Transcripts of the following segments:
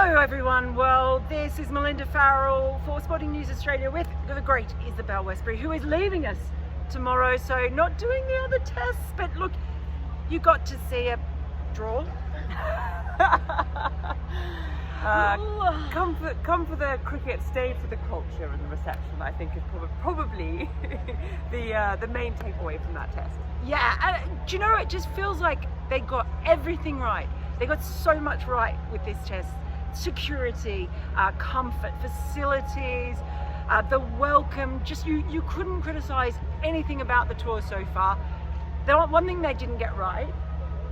Hello everyone, well this is Melinda Farrell for Sporting News Australia with the great Isabel Westbury, who is leaving us tomorrow, so not doing the other tests, but look, you got to see a draw. Come for the cricket, stay for the culture and the reception, I think is probably the main takeaway from that test. Yeah, do you know, it just feels like they got everything right. They got so much right with this test. Security, comfort, facilities, the welcome, just you couldn't criticise anything about the tour so far. The one thing they didn't get right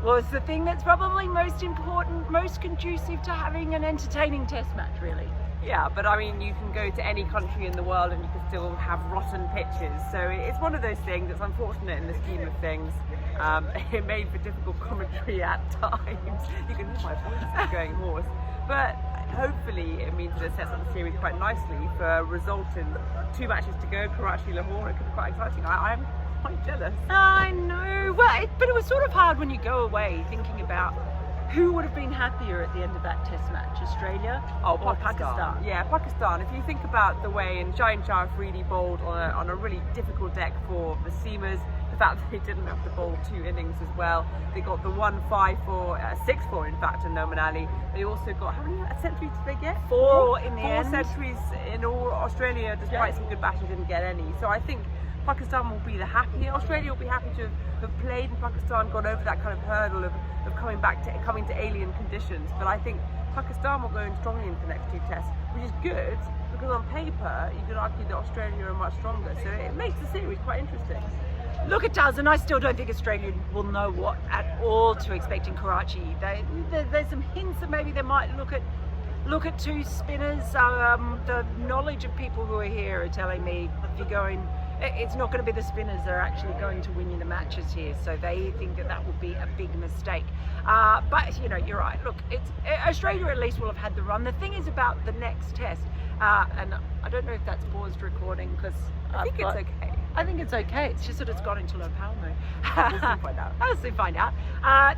was the thing that's probably most important, most conducive to having an entertaining test match, really. Yeah, but I mean, you can go to any country in the world and you can still have rotten pitches. So it's one of those things that's unfortunate in the scheme of things. It made for difficult commentary at times. You can hear my voice going hoarse. But hopefully it means that it sets up the series quite nicely for a result in 2 matches to go, Karachi, Lahore. It could be quite exciting. I'm quite jealous. I know, well, but it was sort of hard when you go away thinking about who would have been happier at the end of that test match, Australia or Pakistan? Yeah, Pakistan. If you think about the way in Shaheen Shah Afridi bowled on a really difficult deck for the seamers, the fact that they didn't have to bowl 2 innings as well. They got the 6-4 in fact in Noman Ali. They also got, how many centuries did they get? 4 in the end. 4 centuries in all. Australia, despite some good batters, didn't get any. So I think Pakistan will be the happy. Australia will be happy to have played in Pakistan, gone over that kind of hurdle of coming to alien conditions. But I think Pakistan will go in strongly into the next 2 tests, which is good because on paper you could argue that Australia are much stronger. So it makes the series quite interesting. Look, it does, and I still don't think Australia will know what at all to expect in Karachi. There's some hints that maybe they might look at 2 spinners. The knowledge of people who are here are telling me if you're going, it's not going to be the spinners that are actually going to win you the matches here, so they think that would be a big mistake. But you know, you're right. Look, Australia at least will have had the run. The thing is about the next test, and I don't know if that's paused recording because I think it's okay. I think it's okay. It's just that it's gone into low power mode. We'll soon find out. I'll soon find out.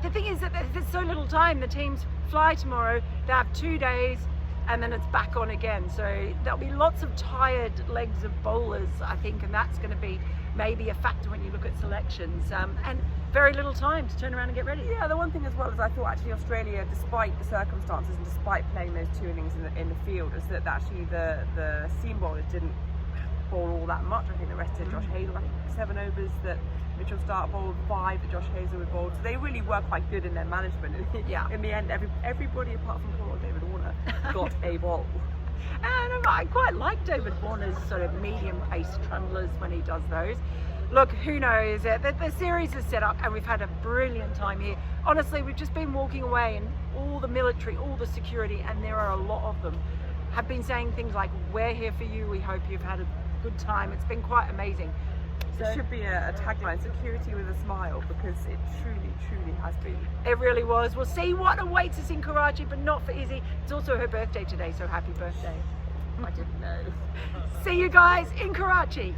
The thing is that there's so little time. The teams fly tomorrow. They have 2 days, and then it's back on again. So there'll be lots of tired legs of bowlers, I think, and that's going to be maybe a factor when you look at selections. And very little time to turn around and get ready. Yeah, the one thing as well is I thought actually Australia, despite the circumstances and despite playing those 2 innings in the field, is that actually the seam bowlers didn't bowl all that much. I think the rest of Josh Hazel, I think 7 overs that Mitchell Starc bowled, 5 that Josh Hazel bowled. So they really were quite good in their management. Yeah. In the end, everybody apart from poor David Warner got a bowl. And I quite like David Warner's sort of medium-paced trundlers when he does those. Look, who knows? The series is set up and we've had a brilliant time here. Honestly, we've just been walking away and all the military, all the security, and there are a lot of them, have been saying things like, we're here for you, we hope you've had a good time. It's been quite amazing. So it should be a tagline, security with a smile, because it truly has been. It really was. We'll see what awaits us in Karachi, but not for Izzy. It's also her birthday today, so happy birthday. I didn't know. See you guys in Karachi.